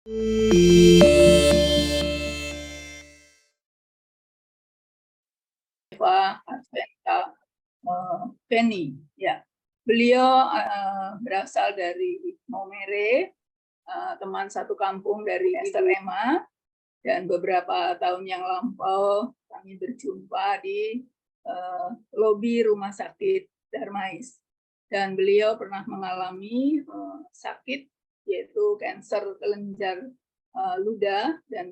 Pak Adventa Penny, ya. Beliau berasal dari Maumere, teman satu kampung dari Esther Emma, dan beberapa tahun yang lampau kami berjumpa di lobi rumah sakit Darmais. Dan beliau pernah mengalami sakit, yaitu kanker kelenjar ludah, dan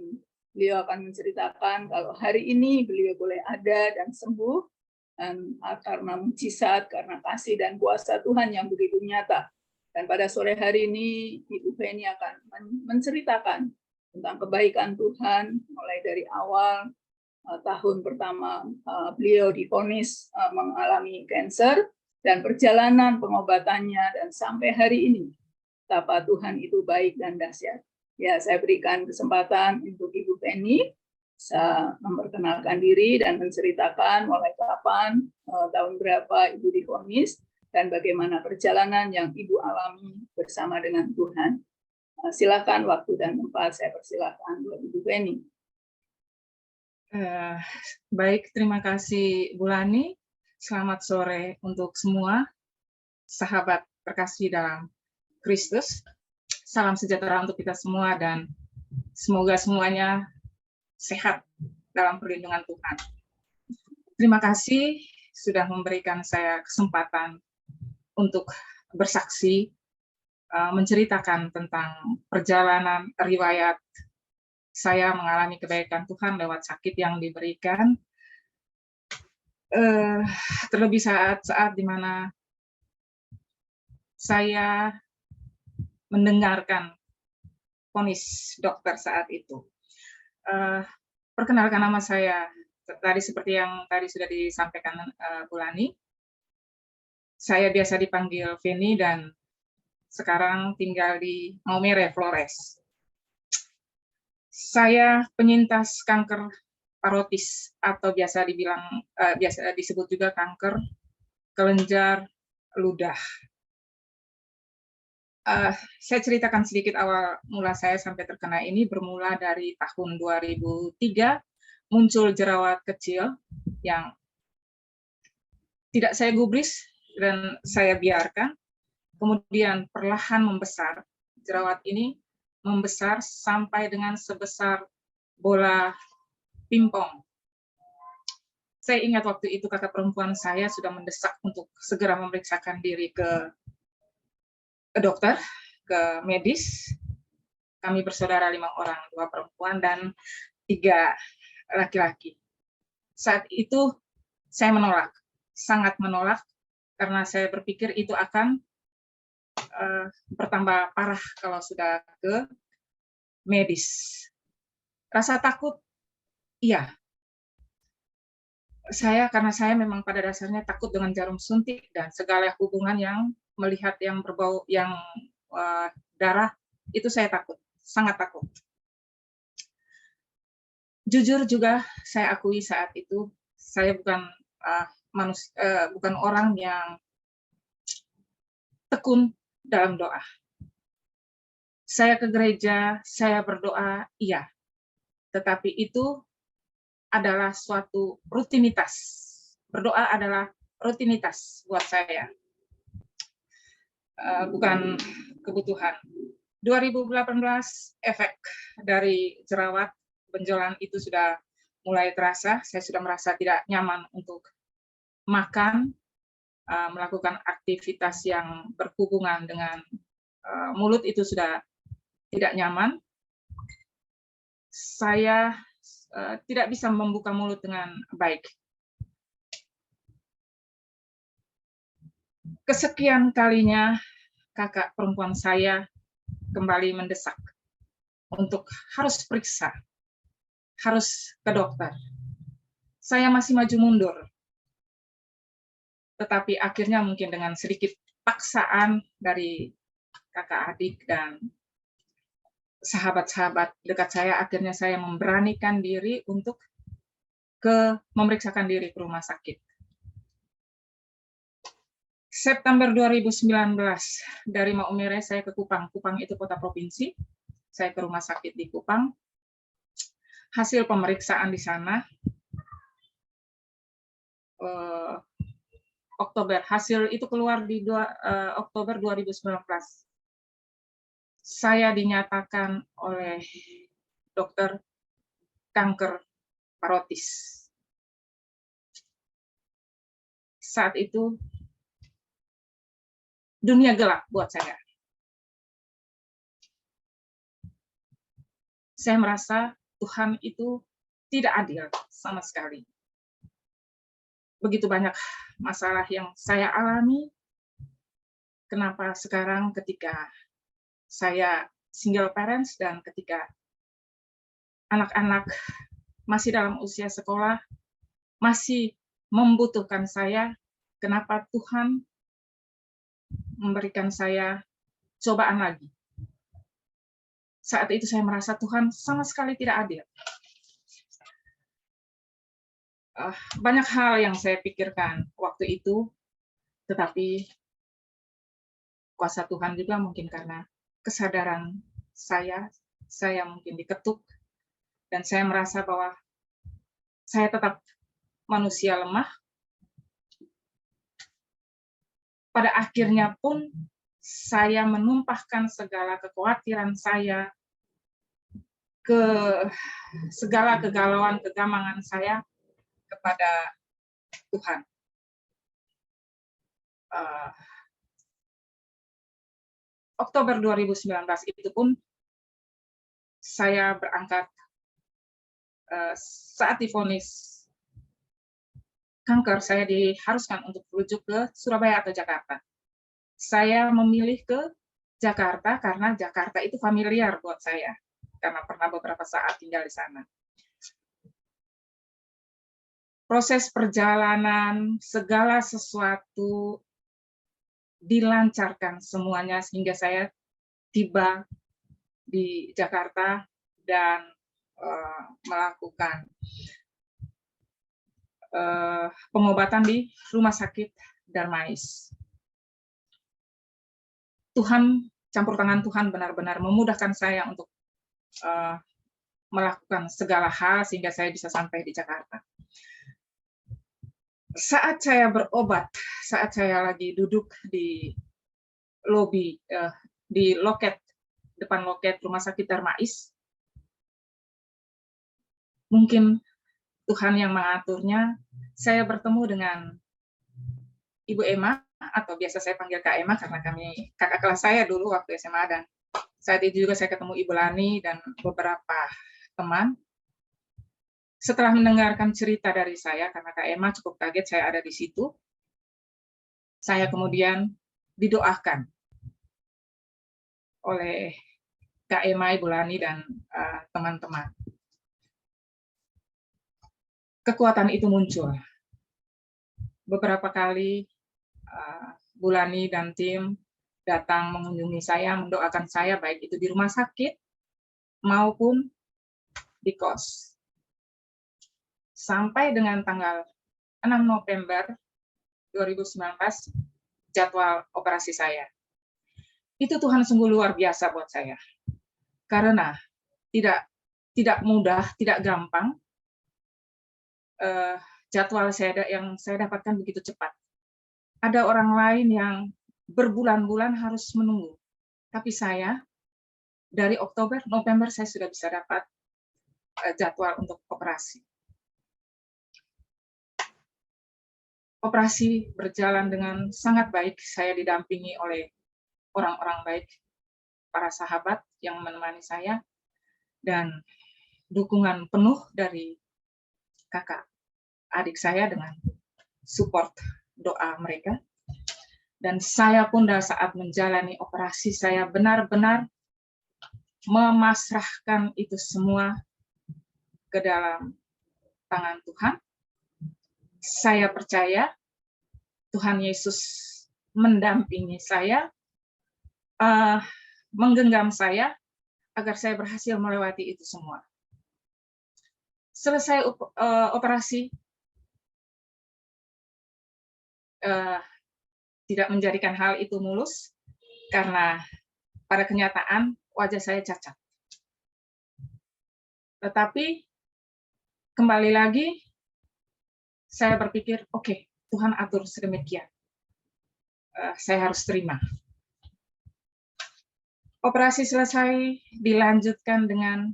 beliau akan menceritakan kalau hari ini beliau boleh ada dan sembuh, dan karena mujizat, karena kasih dan kuasa Tuhan yang begitu nyata. Dan pada sore hari ini, Ibu Penny akan menceritakan tentang kebaikan Tuhan, mulai dari awal tahun pertama beliau divonis mengalami kanker, dan perjalanan pengobatannya, dan sampai hari ini, betapa Tuhan itu baik dan dahsyat. Ya, saya berikan kesempatan untuk Ibu Penny bisa memperkenalkan diri dan menceritakan mulai kapan, tahun berapa Ibu divonis, dan bagaimana perjalanan yang Ibu alami bersama dengan Tuhan. Silakan, waktu dan tempat saya persilakan buat Ibu Penny. Baik, terima kasih Bu Lani. Selamat sore untuk semua sahabat terkasih dalam Kristus. Salam sejahtera untuk kita semua dan semoga semuanya sehat dalam perlindungan Tuhan. Terima kasih sudah memberikan saya kesempatan untuk bersaksi, menceritakan tentang perjalanan riwayat saya mengalami kebaikan Tuhan lewat sakit yang diberikan. Terlebih saat-saat di mana saya mendengarkan vonis dokter saat itu. Perkenalkan, nama saya tadi seperti yang tadi sudah disampaikan Bu Lani. Saya biasa dipanggil Penny dan sekarang tinggal di Maumere, Flores. Saya penyintas kanker parotis atau biasa disebut juga kanker kelenjar ludah. Saya ceritakan sedikit awal mula saya sampai terkena ini. Bermula dari tahun 2003, muncul jerawat kecil yang tidak saya gubris dan saya biarkan. Kemudian perlahan membesar. Jerawat ini membesar sampai dengan sebesar bola pingpong. Saya ingat waktu itu kakak perempuan saya sudah mendesak untuk segera memeriksakan diri ke dokter, ke medis. Kami bersaudara 5 orang, 2 perempuan dan 3 laki-laki. Saat itu saya menolak, sangat menolak, karena saya berpikir itu akan bertambah parah kalau sudah ke medis. Rasa takut, iya. Karena saya memang pada dasarnya takut dengan jarum suntik dan segala hubungan yang melihat yang berbau, yang darah, itu saya takut, sangat takut. Jujur juga saya akui saat itu, saya bukan orang yang tekun dalam doa. Saya ke gereja, saya berdoa, iya. Tetapi itu adalah suatu rutinitas. Berdoa adalah rutinitas buat saya. Bukan kebutuhan. 2018 efek dari jerawat benjolan itu sudah mulai terasa. Saya sudah merasa tidak nyaman untuk makan, melakukan aktivitas yang berhubungan dengan mulut itu sudah tidak nyaman. Saya tidak bisa membuka mulut dengan baik. Kesekian kalinya kakak perempuan saya kembali mendesak untuk harus periksa, harus ke dokter. Saya masih maju mundur. Tetapi akhirnya mungkin dengan sedikit paksaan dari kakak adik dan sahabat-sahabat dekat saya, akhirnya saya memberanikan diri untuk memeriksakan diri ke rumah sakit. September 2019 dari Maumere saya ke Kupang. Kupang itu kota provinsi. saya ke rumah sakit di Kupang. Hasil pemeriksaan di sana Oktober, hasil itu keluar di Oktober 2019. Saya dinyatakan oleh dokter kanker parotis. Saat itu dunia gelap buat saya. Saya merasa Tuhan itu tidak adil sama sekali. Begitu banyak masalah yang saya alami. Kenapa sekarang ketika saya single parents dan ketika anak-anak masih dalam usia sekolah, masih membutuhkan saya, kenapa Tuhan memberikan saya cobaan lagi? Saat itu saya merasa Tuhan sama sekali tidak adil. Banyak hal yang saya pikirkan waktu itu, tetapi kuasa Tuhan juga mungkin karena kesadaran saya mungkin diketuk, dan saya merasa bahwa saya tetap manusia lemah. Pada akhirnya pun saya menumpahkan segala kekhawatiran saya, ke segala kegalauan, kegamangan saya kepada Tuhan. Oktober 2019 itu pun saya berangkat saat divonis kanker, saya diharuskan untuk menuju ke Surabaya atau Jakarta. Saya memilih ke Jakarta karena Jakarta itu familiar buat saya, karena pernah beberapa saat tinggal di sana. Proses perjalanan, segala sesuatu dilancarkan semuanya sehingga saya tiba di Jakarta dan melakukan pengobatan di Rumah Sakit Darmais. Tuhan, campur tangan Tuhan benar-benar memudahkan saya untuk melakukan segala hal sehingga saya bisa sampai di Jakarta. Saat saya berobat, saat saya lagi duduk di lobi, di loket, depan loket Rumah Sakit Darmais, mungkin Tuhan yang mengaturnya, saya bertemu dengan Ibu Emma, atau biasa saya panggil Kak Emma karena kami kakak kelas saya dulu waktu SMA, dan saat itu juga saya ketemu Ibu Lani dan beberapa teman. Setelah mendengarkan cerita dari saya, karena Kak Emma cukup kaget saya ada di situ, saya kemudian didoakan oleh Kak Emma, Ibu Lani, dan teman-teman. Kekuatan itu muncul. Beberapa kali Bu Lani dan tim datang mengunjungi saya, mendoakan saya, baik itu di rumah sakit maupun di kos. Sampai dengan tanggal 6 November 2019, jadwal operasi saya. Itu Tuhan sungguh luar biasa buat saya. Karena tidak mudah, tidak gampang. Jadwal yang saya dapatkan begitu cepat. Ada orang lain yang berbulan-bulan harus menunggu. Tapi saya, dari Oktober, November, saya sudah bisa dapat jadwal untuk operasi. Operasi berjalan dengan sangat baik. Saya didampingi oleh orang-orang baik, para sahabat yang menemani saya, dan dukungan penuh dari kakak adik saya dengan support doa mereka. Dan saya pun saat menjalani operasi, saya benar-benar memasrahkan itu semua ke dalam tangan Tuhan. Saya percaya Tuhan Yesus mendampingi saya, menggenggam saya, agar saya berhasil melewati itu semua. Selesai operasi, tidak menjadikan hal itu mulus, karena pada kenyataan wajah saya cacat. Tetapi kembali lagi, saya berpikir, oke, Tuhan atur sedemikian. Saya harus terima. Operasi selesai, dilanjutkan dengan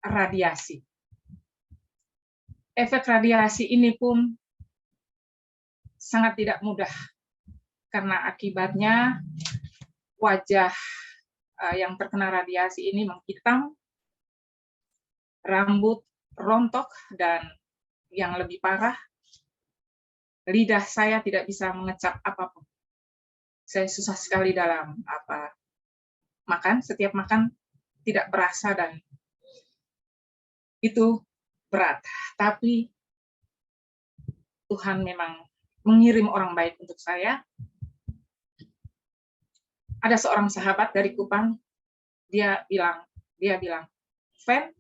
radiasi. Efek radiasi ini pun sangat tidak mudah, karena akibatnya wajah yang terkena radiasi ini menghitam, rambut rontok, dan yang lebih parah, lidah saya tidak bisa mengecap apapun. Saya susah sekali dalam makan, setiap makan tidak berasa, dan itu berat. Tapi Tuhan memang mengirim orang baik untuk saya. Ada seorang sahabat dari Kupang, dia bilang, Fen,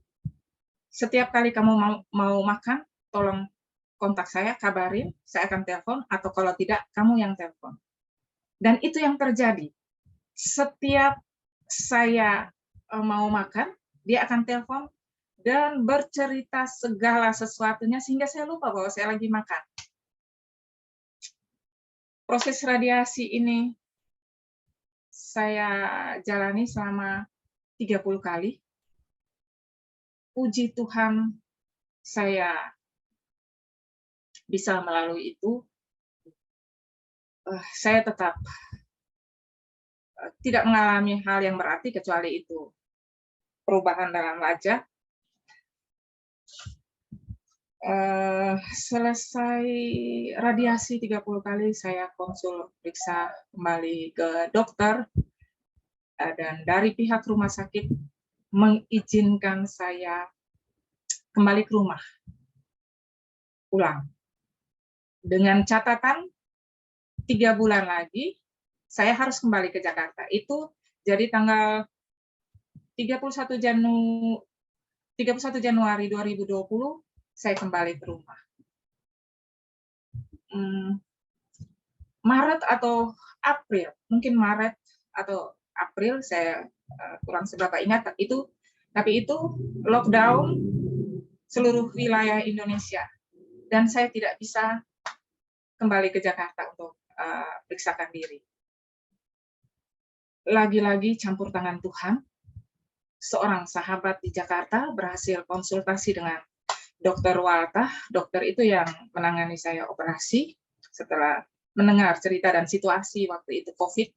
setiap kali kamu mau makan, tolong kontak saya, kabarin, saya akan telepon, atau kalau tidak, kamu yang telepon. Dan itu yang terjadi. Setiap saya mau makan, dia akan telepon dan bercerita segala sesuatunya, sehingga saya lupa bahwa saya lagi makan. Proses radiasi ini saya jalani selama 30 kali. Puji Tuhan, saya bisa melalui itu. Saya tetap tidak mengalami hal yang berarti kecuali itu perubahan dalam wajah. Selesai radiasi 30 kali, saya konsul periksa kembali ke dokter, dan dari pihak rumah sakit mengizinkan saya kembali ke rumah, pulang. Dengan catatan 3 bulan lagi, saya harus kembali ke Jakarta. Itu jadi tanggal 31 Januari 2020, saya kembali ke rumah. Maret atau April, mungkin Maret atau April, saya kurang seberapa ingat itu, tapi itu lockdown seluruh wilayah Indonesia, dan saya tidak bisa kembali ke Jakarta untuk periksakan diri. Lagi-lagi campur tangan Tuhan, seorang sahabat di Jakarta berhasil konsultasi dengan Dokter Walta. Dokter itu yang menangani saya operasi. Setelah mendengar cerita dan situasi waktu itu COVID,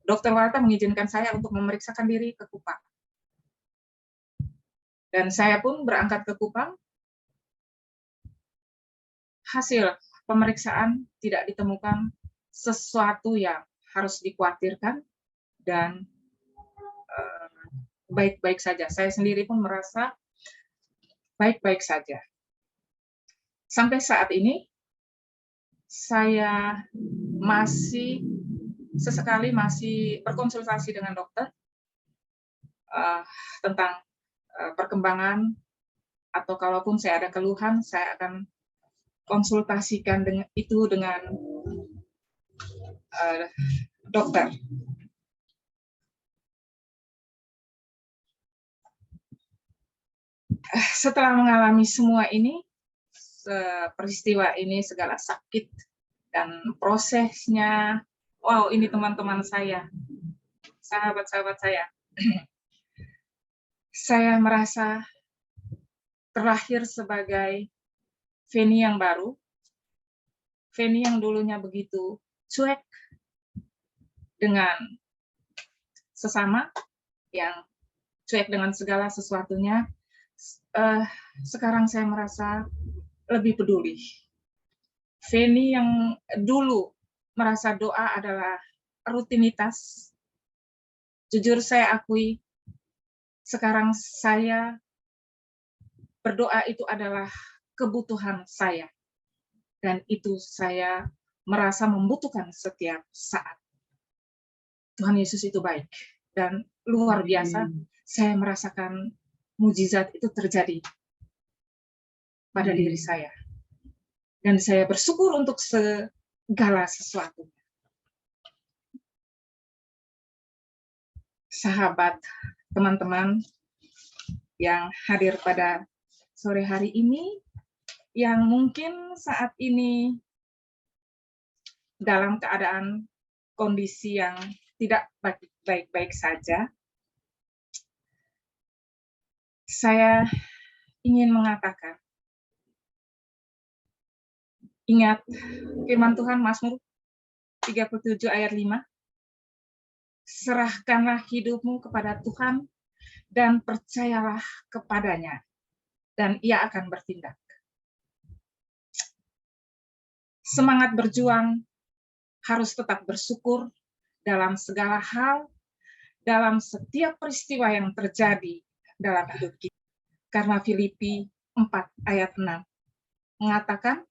Dokter Walta mengizinkan saya untuk memeriksakan diri ke Kupang. Dan saya pun berangkat ke Kupang. Hasil pemeriksaan tidak ditemukan sesuatu yang harus dikhawatirkan, dan baik-baik saja. Saya sendiri pun merasa baik-baik saja. Sampai saat ini, saya masih sesekali berkonsultasi dengan dokter tentang perkembangan, atau kalaupun saya ada keluhan, saya akan konsultasikan dengan dokter. Setelah mengalami semua ini, peristiwa ini, segala sakit dan prosesnya, wow, ini teman-teman saya, sahabat-sahabat saya, saya merasa terlahir sebagai Feni yang baru, Feni yang dulunya begitu cuek dengan sesama, yang cuek dengan segala sesuatunya. Sekarang saya merasa lebih peduli. Feni yang dulu merasa doa adalah rutinitas, jujur saya akui, sekarang saya berdoa itu adalah kebutuhan saya, dan itu saya merasa membutuhkan setiap saat. Tuhan Yesus itu baik, dan luar biasa. Saya merasakan mujizat itu terjadi pada diri saya, dan saya bersyukur untuk segala sesuatu. sahabat, teman-teman yang hadir pada sore hari ini, yang mungkin saat ini dalam keadaan kondisi yang tidak baik-baik saja. Saya ingin mengatakan, ingat firman Tuhan Mazmur 37 ayat 5, serahkanlah hidupmu kepada Tuhan dan percayalah kepadanya, dan Ia akan bertindak. Semangat berjuang harus tetap bersyukur dalam segala hal, dalam setiap peristiwa yang terjadi dalam hidup kita. Karena Filipi 4 ayat 6 mengatakan,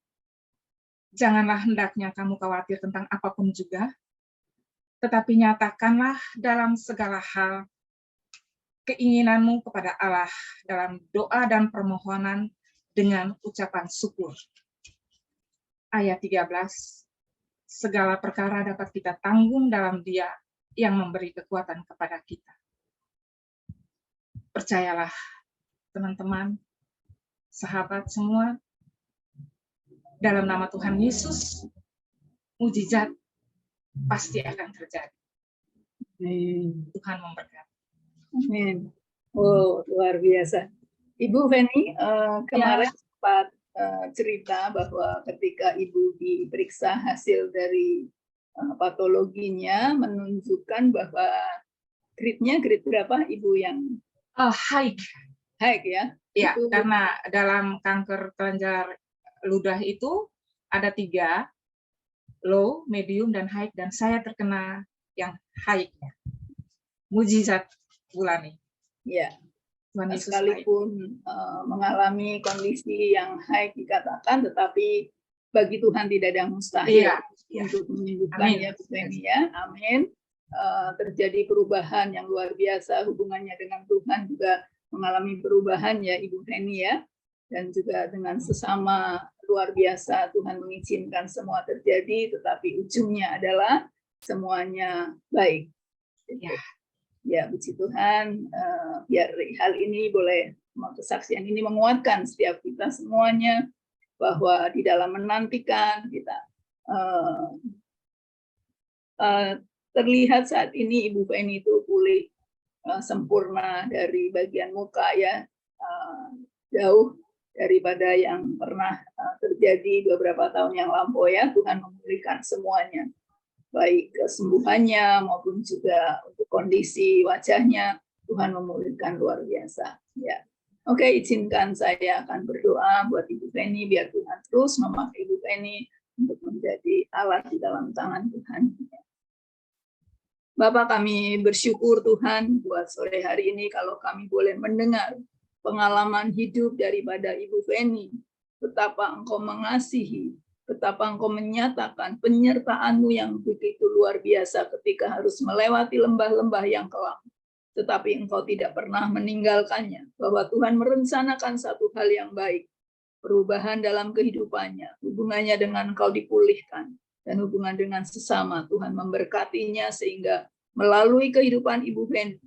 janganlah hendaknya kamu khawatir tentang apapun juga, tetapi nyatakanlah dalam segala hal keinginanmu kepada Allah dalam doa dan permohonan dengan ucapan syukur. Ayat 13, segala perkara dapat kita tanggung dalam Dia yang memberi kekuatan kepada kita. Percayalah, teman-teman, sahabat semua, dalam nama Tuhan Yesus, mujizat pasti akan terjadi. Tuhan memberkati. Amin. Oh, luar biasa. Ibu Feni, kemarin sempat cerita bahwa ketika Ibu diperiksa hasil dari patologinya menunjukkan bahwa grade berapa Ibu yang High ya? Ya, Itu, karena dalam kanker kelenjar ludah itu ada 3, low, medium, dan high, dan saya terkena yang high-nya. Mujizat Bulani. ya. Tuhan Yesus Sekalipun mengalami kondisi yang high dikatakan, tetapi bagi Tuhan tidak ada yang mustahil untuk menyembuhkannya, Bu Feni ya. Amin. Terjadi perubahan yang luar biasa, hubungannya dengan Tuhan juga mengalami perubahan ya Ibu Feni ya, dan juga dengan sesama luar biasa Tuhan mengizinkan semua terjadi, tetapi ujungnya adalah semuanya baik. Ya, puji Tuhan, biar hal ini boleh, kesaksian ini menguatkan setiap kita semuanya, bahwa di dalam menantikan kita terlihat saat ini Ibu Feni itu pulih sempurna dari bagian muka ya, jauh daripada yang pernah terjadi beberapa tahun yang lampau ya. Tuhan memulihkan semuanya, baik kesembuhannya maupun juga untuk kondisi wajahnya. Tuhan memulihkan luar biasa ya. Oke, izinkan saya akan berdoa buat Ibu Feni, biar Tuhan terus memakai Ibu Feni untuk menjadi alat di dalam tangan Tuhan. Bapak, kami bersyukur Tuhan buat sore hari ini kalau kami boleh mendengar pengalaman hidup daripada Ibu Feni, betapa Engkau mengasihi, betapa Engkau menyatakan penyertaan-Mu yang begitu luar biasa ketika harus melewati lembah-lembah yang kelam. Tetapi Engkau tidak pernah meninggalkannya, bahwa Tuhan merencanakan satu hal yang baik, perubahan dalam kehidupannya, hubungannya dengan Engkau dipulihkan, dan hubungan dengan sesama Tuhan memberkatinya sehingga melalui kehidupan Ibu Feni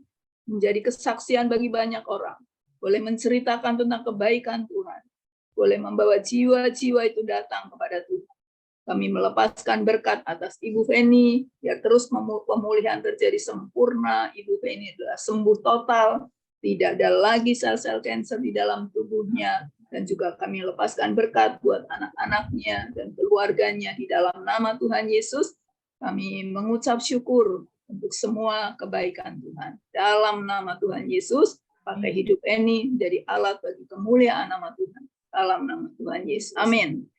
menjadi kesaksian bagi banyak orang, boleh menceritakan tentang kebaikan Tuhan, boleh membawa jiwa-jiwa itu datang kepada Tuhan. Kami melepaskan berkat atas Ibu Feni, biar terus pemulihan terjadi sempurna, Ibu Feni adalah sembuh total, tidak ada lagi sel-sel kanker di dalam tubuhnya, dan juga kami lepaskan berkat buat anak-anaknya dan keluarganya di dalam nama Tuhan Yesus. Kami mengucap syukur untuk semua kebaikan Tuhan. Dalam nama Tuhan Yesus, pakai hidup ini menjadi alat bagi kemuliaan nama Tuhan. Dalam nama Tuhan Yesus. Amin.